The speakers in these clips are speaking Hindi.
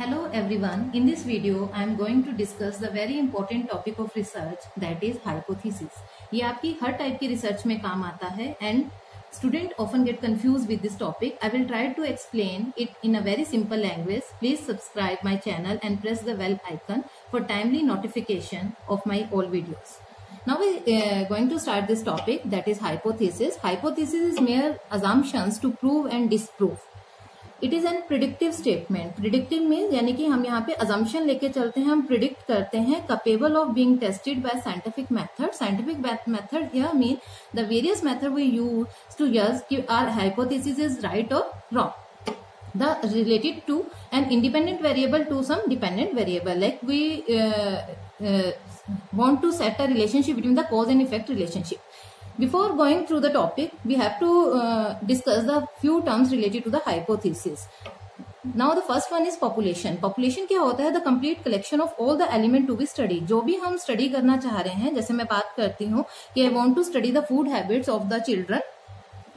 Hello everyone, in this video I am going to discuss the very important topic of research that is hypothesis. ये आपकी हर टाइप की रिसर्च में काम आता है and student often get confused with this topic. I will try to explain it in a very simple language. Please subscribe my channel and press the bell icon for timely notification of my all videos. Now we are going to start this topic that is hypothesis. Hypothesis is mere assumptions to prove and disprove. It is an predictive statement. Predictive means यानी कि हम यहाँ पे अजम्पशन लेके चलते हैं, हम प्रिडिक्ट करते हैं, capable of being tested by scientific method. Scientific method here mean the various method we use to जज कि आवर हाइपोथेसिस इज राइट और wrong. The related to an independent variable to some dependent variable, like we want to set a relationship between the cause and effect relationship. Before going through the topic, we have to discuss the few terms related to the hypothesis. Now the first one is population. Population क्या होता है? The complete collection of all the element to be studied. जो भी हम स्टडी करना चाह रहे हैं, जैसे मैं बात करती हूँ कि I want to study the food habits of the children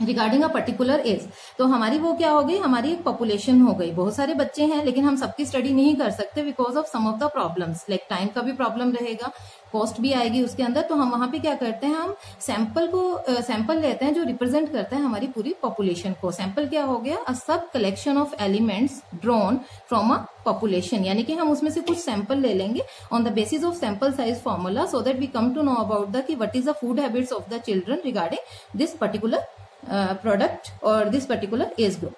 regarding a particular age, तो हमारी वो क्या हो गई, हमारी एक पॉपुलेशन हो गई. बहुत सारे बच्चे हैं लेकिन हम सबकी स्टडी नहीं कर सकते because of some of the problems, like time का भी प्रॉब्लम रहेगा, कॉस्ट भी आएगी उसके अंदर. तो हम वहां पे क्या करते हैं, हम सैंपल लेते हैं जो रिप्रेजेंट करता है हमारी पूरी पॉपुलेशन को. सैंपल क्या हो गया, a sub collection of elements drawn from a population, यानी कि हम उसमें से कुछ सैंपल ले लेंगे on the basis of sample size formula, so that we come to know about the कि what is the food habits of the children regarding this particular product or this particular age group.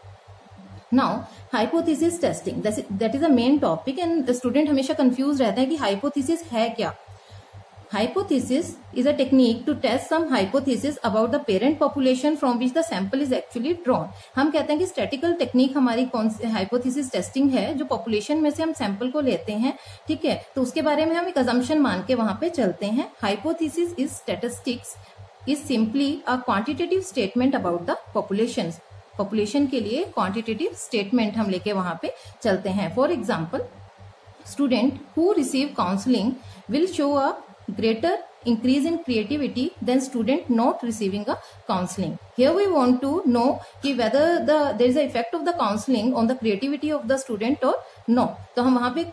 Now hypothesis testing, that is the main topic and the student हमेशा confused रहता है कि hypothesis है क्या. Hypothesis is a technique to test some hypothesis about the parent population from which the sample is actually drawn. हम कहते हैं कि statistical technique हमारी कौन सी hypothesis testing है, जो population में से हम sample को लेते हैं, ठीक है, तो उसके बारे में हम एक assumption मान के वहां पे चलते हैं. Hypothesis is statistics is simply a quantitative statement about the populations. Population के लिए quantitative statement हम लेके वहां पे चलते हैं. For example, student who receive counseling will show a greater increase in creativity than student not receiving a counseling. Here we want to know कि whether there is a effect of the counseling on the creativity of the student or no. तो हम वहां पे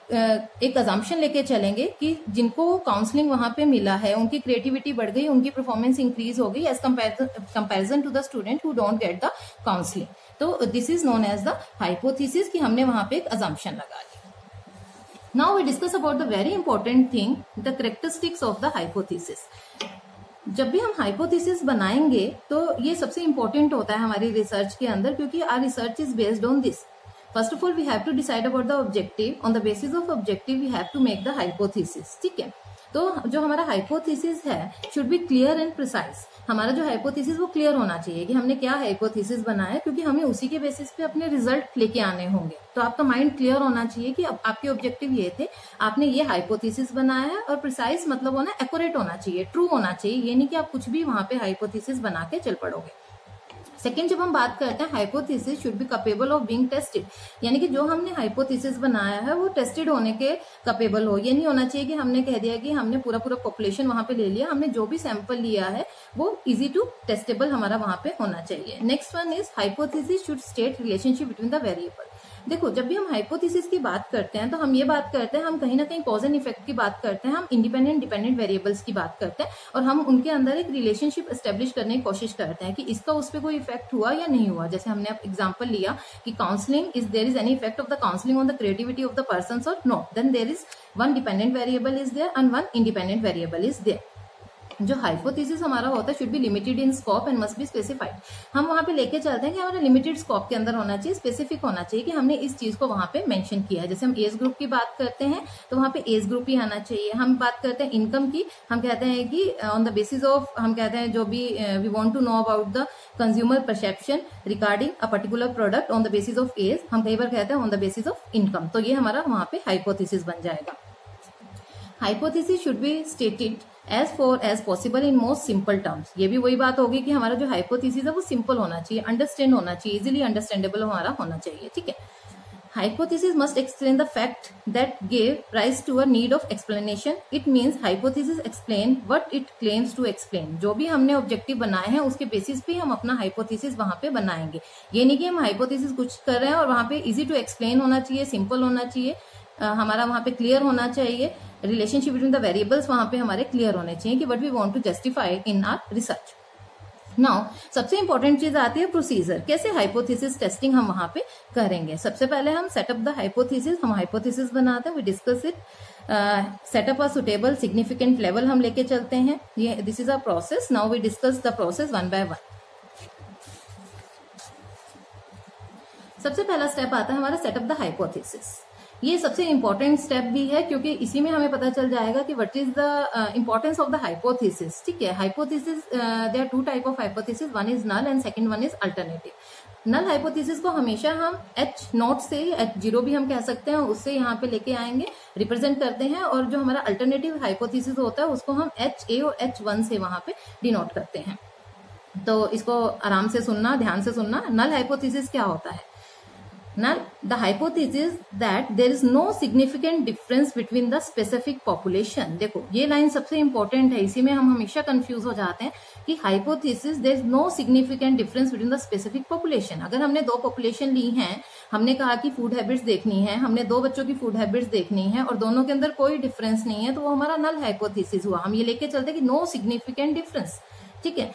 एक assumption लेके चलेंगे कि जिनको काउंसलिंग वहां पे मिला है उनकी क्रिएटिविटी बढ़ गई, उनकी परफॉर्मेंस इंक्रीज हो गई as comparison to the student who don't get the counselling. तो this is known as the hypothesis कि हमने वहां पे एक assumption लगा ली. Now we discuss about the very important thing, the characteristics of the hypothesis. जब भी हम हाइपोथेसिस बनाएंगे तो ये सबसे इंपॉर्टेंट होता है हमारी रिसर्च के अंदर, क्योंकि our research is based on this. First of all we have to decide about the objective. On the basis of objective we have to make the hypothesis. ठीक है, तो जो हमारा हाइपोथेसिस है should be clear and precise. हमारा जो हाइपोथेसिस वो क्लियर होना चाहिए कि हमने क्या हाइपोथेसिस बनाया, क्योंकि हमें उसी के बेसिस पे अपने रिजल्ट लेके आने होंगे. तो आपका माइंड क्लियर होना चाहिए कि अब आपके ऑब्जेक्टिव ये थे, आपने ये हाइपोथेसिस बनाया है, और प्रिसाइज मतलब होना एक्यूरेट होना चाहिए, ट्रू होना चाहिए. ये नहीं कि आप कुछ भी वहां पे हाइपोथेसिस बना के चल पड़ोगे. सेकेंड, जब हम बात करते हैं hypothesis should be capable of being tested, यानी कि जो हमने हाइपोथेसिस बनाया है वो टेस्टेड होने के कैपेबल हो. ये नहीं होना चाहिए कि हमने कह दिया कि हमने पूरा पॉपुलेशन वहां पे ले लिया, हमने जो भी सैंपल लिया है वो इजी टू टेस्टेबल हमारा वहां पे होना चाहिए. Next one is hypothesis should state relationship between the variable. देखो, जब भी हम हाइपोथेसिस की बात करते हैं तो हम ये बात करते हैं, हम कहीं ना कहीं कॉज एंड इफेक्ट की बात करते हैं, हम इंडिपेंडेंट डिपेंडेंट वेरिएबल्स की बात करते हैं, और हम उनके अंदर एक रिलेशनशिप एस्टेब्लिश करने की कोशिश करते हैं कि इसका उस पर कोई इफेक्ट हुआ या नहीं हुआ. जैसे हमने एग्जांपल लिया कि counselling, is there is any effect of the counselling on the creativity of the person or no, then there is one dependent variable is there and one independent variable is there. जो हाइपोथेसिस हमारा होता है should be limited in scope and must be specified. हम वहां पे लेके चलते हैं कि हमारा लिमिटेड स्कोप के अंदर होना चाहिए, स्पेसिफिक होना चाहिए कि हमने इस चीज को वहां पे मेंशन किया है. जैसे हम एज ग्रुप की बात करते हैं तो वहां पे एज ग्रुप ही आना चाहिए. हम बात करते हैं इनकम की, हम कहते हैं कि ऑन द बेसिस ऑफ, हम कहते हैं जो भी we want to know about the consumer perception regarding a particular product on the basis of age, हम कई बार कहते हैं on the basis of income. तो ये हमारा वहां पे हाइपोथेसिस बन जाएगा. Hypothesis should be stated as far as possible in most simple terms. ये भी वही बात होगी कि हमारा जो हाइपोथेसिस है वो सिंपल होना चाहिए, अंडरस्टैंड होना चाहिए, इजीली अंडरस्टैंडेबल हमारा होना चाहिए. ठीक है, Hypothesis must explain the fact that gave rise to a need of explanation. It means hypothesis explain what it claims to explain. जो भी हमने ऑब्जेक्टिव बनाए हैं उसके बेसिस पे हम अपना हाइपोथेसिस वहां पे बनाएंगे. ये नहीं कि हम हाइपोथेसिस कुछ कर रहे हैं और वहां पे इजी टू एक्सप्लेन होना चाहिए, सिंपल होना चाहिए, हमारा वहां पे क्लियर होना चाहिए, रिलेशनशिप बिटवीन द वेरिएबल्स वहां पे हमारे क्लियर होने चाहिए कि what we want to justify in our research. Now सबसे इंपॉर्टेंट चीज आती है प्रोसीजर. कैसे हाइपोथेसिस टेस्टिंग हम वहां पे करेंगे. सबसे पहले हम सेटअप द हाइपोथेसिस, हम हाइपोथेसिस बनाते हैं, we discuss it, set up a suitable significant level हम लेके चलते हैं. ये this is a process. Now we discuss the process one by one. सबसे पहला स्टेप आता है हमारा सेटअप द हाइपोथेसिस. ये सबसे इंपॉर्टेंट स्टेप भी है क्योंकि इसी में हमें पता चल जाएगा कि what is the importance of the hypothesis. ठीक है, hypothesis there are two type of hypothesis, one is null and second one is alternative. Null hypothesis को हमेशा हम H0 से, H0 भी हम कह सकते हैं, उससे यहाँ पे लेके आएंगे, रिप्रेजेंट करते हैं. और जो हमारा अल्टरनेटिव हाइपोथेसिस होता है उसको हम HA और H1 से वहां पे डिनोट करते हैं. तो इसको आराम से सुनना, ध्यान से सुनना. नल हाइपोथेसिस क्या होता है? Now, the hypothesis that there is no significant difference between the specific population. देखो ये लाइन सबसे इंपॉर्टेंट है, इसी में हम हमेशा कंफ्यूज हो जाते हैं कि hypothesis there is no significant difference between the specific population. अगर हमने दो पॉपुलेशन ली हैं, हमने कहा कि फूड हैबिट्स देखनी है, हमने दो बच्चों की फूड हैबिट्स देखनी है और दोनों के अंदर कोई डिफरेंस नहीं है, तो वो हमारा नल हाइपोथेसिस हुआ. हम ये लेके चलते कि नो सिग्निफिकेंट डिफरेंस. ठीक है,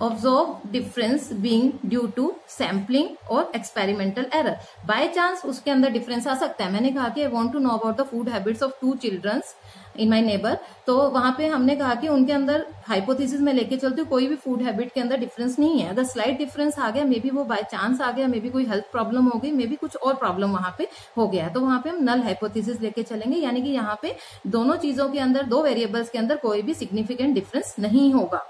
observe difference being due to sampling और experimental error. बाय चांस उसके अंदर डिफरेंस आ सकता है. मैंने कहा कि I want to know about the food habits of 2 children in my neighbor. तो वहां पे हमने कहा कि उनके अंदर हाइपोथेसिस में लेके चलते कोई भी फूड हैबिट के अंदर डिफरेंस नहीं है. अगर स्लाइट डिफरेंस आ गया, मे बी वो बाय चांस आ गया, मे बी कोई हेल्थ प्रॉब्लम हो गई, मे बी कुछ और प्रॉब्लम वहां पे हो गया, तो वहां पे हम नल हाइपोथेसिस लेके चलेंगे. यानी कि यहाँ पे दोनों चीजों के अंदर, दो वेरिएबल्स के अंदर कोई भी सिग्निफिकेंट डिफरेंस नहीं होगा.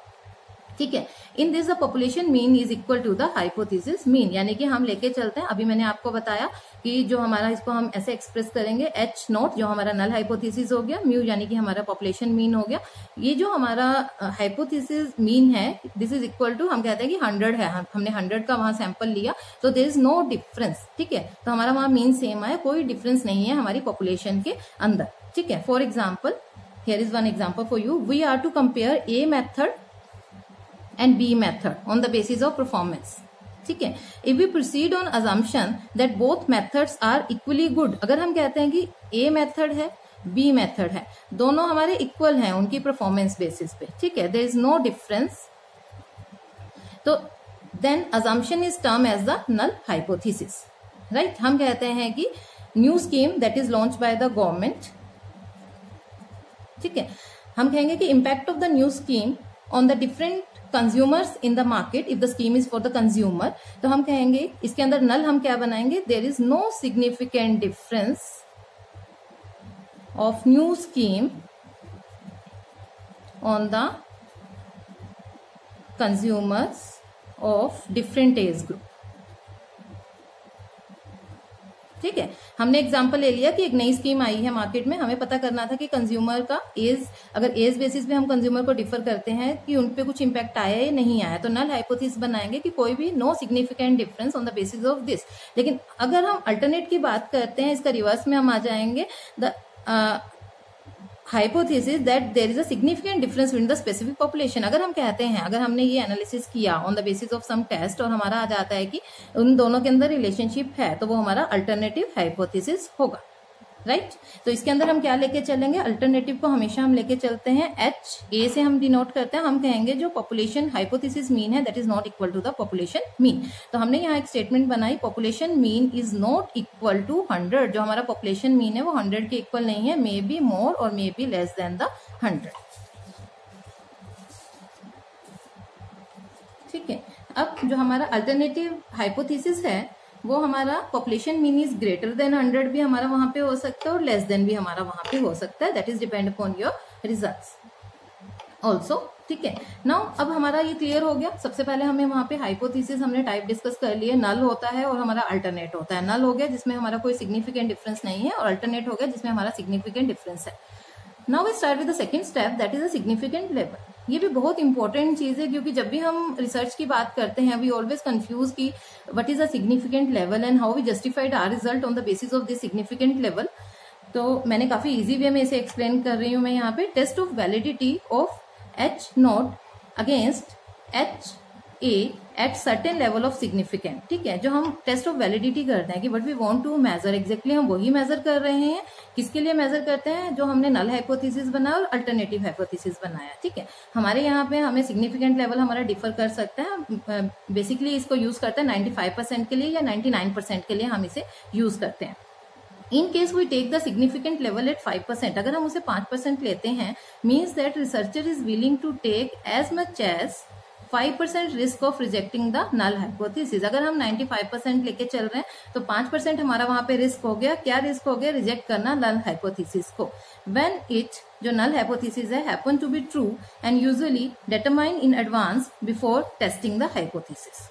ठीक है, in this the population mean is equal to the hypothesis mean. यानी कि हम लेके चलते हैं, अभी मैंने आपको बताया कि जो हमारा, इसको हम ऐसे एक्सप्रेस करेंगे, H0 जो हमारा नल हाइपोथेसिस हो गया, म्यू यानी कि हमारा पॉपुलेशन मीन हो गया. ये जो हमारा हाइपोथेसिस मीन है, दिस इज इक्वल टू, हम कहते हैं कि 100 है, हमने 100 का वहां सैंपल लिया, तो देयर इज नो डिफरेंस. ठीक है, तो हमारा वहां मीन सेम है, कोई डिफरेंस नहीं है हमारी पॉपुलेशन के अंदर. ठीक है, for example, here is one example for you. We are to compare a method and B method on the basis of performance. ठीक है, if we proceed on assumption that both methods are equally good, अगर हम कहते हैं कि A मेथड है, B मेथड है, दोनों हमारे इक्वल हैं उनकी परफॉर्मेंस बेसिस पे. ठीक है, there is no difference, तो then assumption is termed as the null hypothesis. Right? हम कहते हैं कि new scheme that is launched by the government. ठीक है, हम कहेंगे कि impact of the new scheme on the different consumers in the market if the scheme is for the consumer. तो हम कहेंगे इसके अंदर नल हम क्या बनाएंगे, there is no significant difference of new scheme on the consumers of different age group. ठीक है, हमने एग्जांपल ले लिया कि एक नई स्कीम आई है मार्केट में, हमें पता करना था कि कंज्यूमर का एज, अगर एज बेसिस पे हम कंज्यूमर को डिफर करते हैं कि उन पे कुछ इंपैक्ट आया या नहीं आया, तो नल हाइपोथेसिस बनाएंगे कि कोई भी no significant difference on the basis of this. लेकिन अगर हम अल्टरनेट की बात करते हैं, इसका रिवर्स में हम आ जाएंगे, the hypothesis that there is a significant difference between the specific population. अगर हम कहते हैं, अगर हमने ये एनालिसिस किया on the basis of some test और हमारा आ जाता है कि उन दोनों के अंदर रिलेशनशिप है, तो वो हमारा अल्टरनेटिव हाइपोथेसिस होगा. राइट, तो इसके अंदर हम क्या लेके चलेंगे, अल्टरनेटिव को हमेशा हम लेके चलते हैं HA से हम डिनोट करते हैं. हम कहेंगे जो पॉपुलेशन हाइपोथेसिस मीन है that is not equal to the population mean. तो हमने यहाँ एक स्टेटमेंट बनाई, population mean is not equal to 100. जो हमारा पॉपुलेशन मीन है वो 100 के इक्वल नहीं है, मे बी मोर और may be less than the 100. ठीक है, अब जो हमारा अल्टरनेटिव हाइपोथेसिस है वो हमारा population mean is greater than 100 भी हमारा वहां पे हो सकता है और लेस देन भी हमारा वहां पे हो सकता है. That is depend upon your results also. ठीक है, नाउ अब हमारा ये क्लियर हो गया. सबसे पहले हमें वहां पे हाइपोथेसिस हमने टाइप डिस्कस कर लिए, नल होता है और हमारा अल्टरनेट होता है. नल हो गया जिसमें हमारा कोई सिग्निफिकेंट डिफरेंस नहीं है, और अल्टरनेट हो गया जिसमें हमारा सिग्निफिकेंट डिफरेंस है. Now we start with the second step, that is a significant level. ये भी बहुत इंपॉर्टेंट चीज है, क्योंकि जब भी हम रिसर्च की बात करते हैं वी ऑलवेज कंफ्यूज की what is a significant level and how we justified our result on the basis of this significant level. तो मैंने काफी इजी वे में इसे एक्सप्लेन कर रही हूं मैं यहाँ पे। Test of validity of H0 against HA at certain level of significant, ठीक है। जो हम टेस्ट ऑफ वैलिडिटी करते हैं कि what we want to measure, exactly हम वही मेजर कर रहे हैं। किसके लिए मेजर करते हैं? जो हमने नल हाइपोथेसिस बनाया और अल्टरनेटिव हाइपोथेसिस बनाया, ठीक है। हमारे यहाँ पे हमें सिग्निफिकेंट लेवल हमारा डिफर कर सकता है। बेसिकली इसको यूज करते हैं 95% के लिए या 99% के लिए हम इसे यूज करते हैं। In case we take the significant level at 5%, अगर हम उसे 5% लेते हैं, means that researcher is willing to take as much as 5% risk of rejecting the null hypothesis. अगर हम 95% लेके चल रहे हैं तो 5% हमारा वहां पे रिस्क हो गया। क्या रिस्क हो गया? रिजेक्ट करना नल हाइपोथेसिस को। व्हेन इट, जो नल हाइपोथेसिस है, happen to be true and usually determine in advance before testing the hypothesis.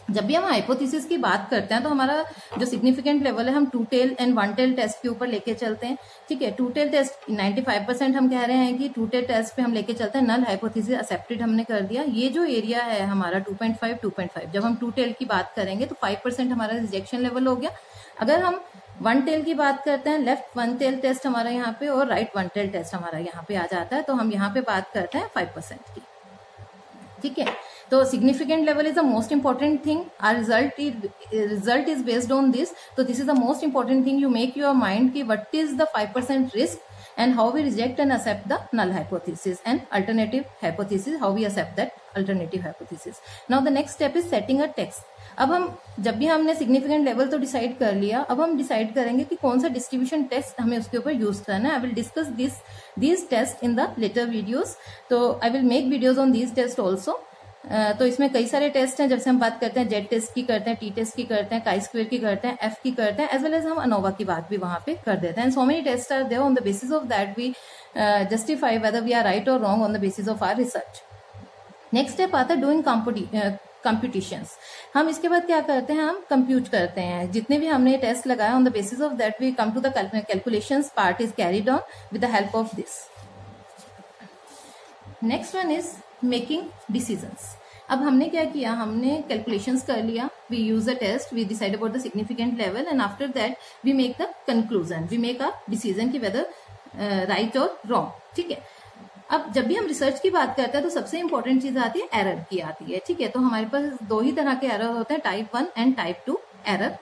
जब भी हम हाइपोथेसिस की बात करते हैं तो हमारा जो सिग्निफिकेंट लेवल है हम 2 टेल एंड 1 टेल टेस्ट के ऊपर लेके चलते हैं, ठीक है। 2 टेल टेस्ट 95% हम कह रहे हैं कि 2 टेल टेस्ट पे हम लेके चलते हैं। नल हाइपोथेसिस एक्सेप्टेड हमने कर दिया। ये जो एरिया है हमारा 2.5, जब हम 2 टेल की बात करेंगे तो 5% हमारा रिजेक्शन लेवल हो गया। अगर हम 1 टेल की बात करते हैं, लेफ्ट 1 टेल टेस्ट हमारा यहाँ पे और राइट 1 टेल टेस्ट हमारा यहाँ पे आ जाता है, तो हम यहाँ पे बात करते हैं 5% की, ठीक है। तो significant level is the most important thing. Our result is based on this. तो this is the most important thing. You make your mind की what is the 5% risk and how we reject and accept the null hypothesis and alternative hypothesis, how we accept that alternative hypothesis. Now the next step is setting a text. अब हम जब भी हमने सिग्निफिकेंट लेवल तो डिसाइड कर लिया, अब हम डिसाइड करेंगे कि कौन सा डिस्ट्रीब्यूशन टेस्ट हमें उसके ऊपर यूज करना है। I will discuss these test in the later videos. तो I will make videos on these test also. तो इसमें कई सारे टेस्ट हैं। जब से हम बात करते हैं जेड टेस्ट की करते हैं, टी टेस्ट की करते हैं, काई स्क्वायर की करते हैं, एफ की करते हैं, एज वेल एज हम अनोवा की बात भी वहां पे कर देते हैं। So many test are there, on the basis of that we justify whether we are right और wrong on the basis of our research. Next step आता है डूइंग कंप्यूटेशंस। हम इसके बाद क्या करते हैं? हम कंप्यूट करते हैं जितने भी हमने टेस्ट लगाया। On the basis of that we come to the calculations part is carried on with the help of this. Next one is making decisions. अब हमने क्या किया? हमने कैलकुलेशंस कर लिया, we use a test, we decide about the significant level and after that we make the conclusion, we make a decision की वेदर राइट और रॉन्ग, ठीक है। अब जब भी हम रिसर्च की बात करते हैं तो सबसे इंपॉर्टेंट चीज आती है एरर की आती है, ठीक है। तो हमारे पास 2 ही तरह के एरर होते हैं, type 1 and type 2 error.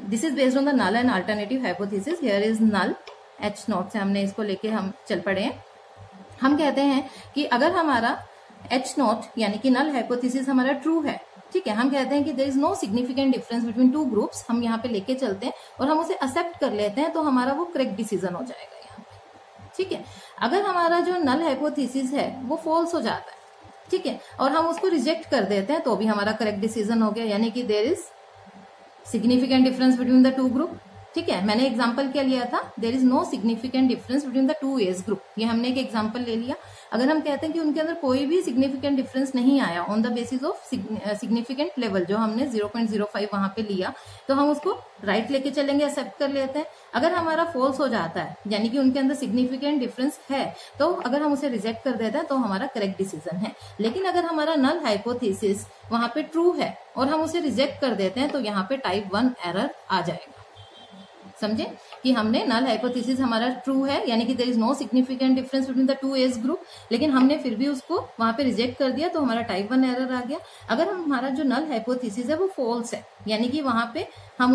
This is based on the null and alternative hypothesis. Here is null, H0 से हमने इसको लेके हम चल पड़े हैं। हम कहते हैं कि अगर हमारा H0 यानी कि नल हाइपोथेसिस हमारा ट्रू है, ठीक है, हम कहते हैं कि there is no significant difference between 2 groups, हम यहाँ पे लेके चलते हैं और हम उसे एक्सेप्ट कर लेते हैं, तो हमारा वो करेक्ट डिसीजन हो जाएगा यहाँ पे, ठीक है। अगर हमारा जो नल हाइपोथेसिस है वो फॉल्स हो जाता है, ठीक है, और हम उसको रिजेक्ट कर देते हैं, तो भी हमारा करेक्ट डिसीजन हो गया, यानी कि there is significant difference between the 2 group, ठीक है। मैंने एग्जांपल क्या लिया था? There is no significant difference between the 2 age group, ये हमने एक एग्जांपल ले लिया। अगर हम कहते हैं कि उनके अंदर कोई भी सिग्निफिकेंट डिफरेंस नहीं आया on the basis of significant level, जो हमने 0.05 वहां पे लिया, तो हम उसको राइट लेके चलेंगे, एक्सेप्ट कर लेते हैं। अगर हमारा फॉल्स हो जाता है यानी कि उनके अंदर सिग्निफिकेंट डिफरेंस है, तो अगर हम उसे रिजेक्ट कर देते हैं तो हमारा करेक्ट डिसीजन है। लेकिन अगर हमारा नल हाइपोथेसिस वहां पे ट्रू है और हम उसे रिजेक्ट कर देते हैं, तो यहाँ पे टाइप 1 एरर आ जाएगा। समझे कि हमने नल हाइपोथेसिस हमारा ट्रू है, यानी कि there is no significant difference between the 2 age group, लेकिन हमने फिर भी उसको वहां पे रिजेक्ट कर दिया, तो हमारा टाइप 1 एरर आ गया। अगर हमारा जो नल हाइपोथेसिस है वो फॉल्स है, यानी कि वहां पे हम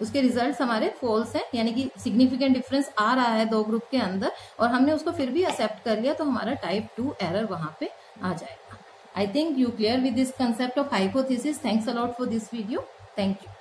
उसके रिजल्ट्स हमारे फॉल्स है, यानी कि सिग्निफिकेंट डिफरेंस आ रहा है 2 ग्रुप के अंदर और हमने उसको फिर भी एक्सेप्ट कर लिया, तो हमारा टाइप 2 एरर वहां पे आ जाएगा। I think you clear with this concept of hypothesis. Thanks a lot for this video. Thank you.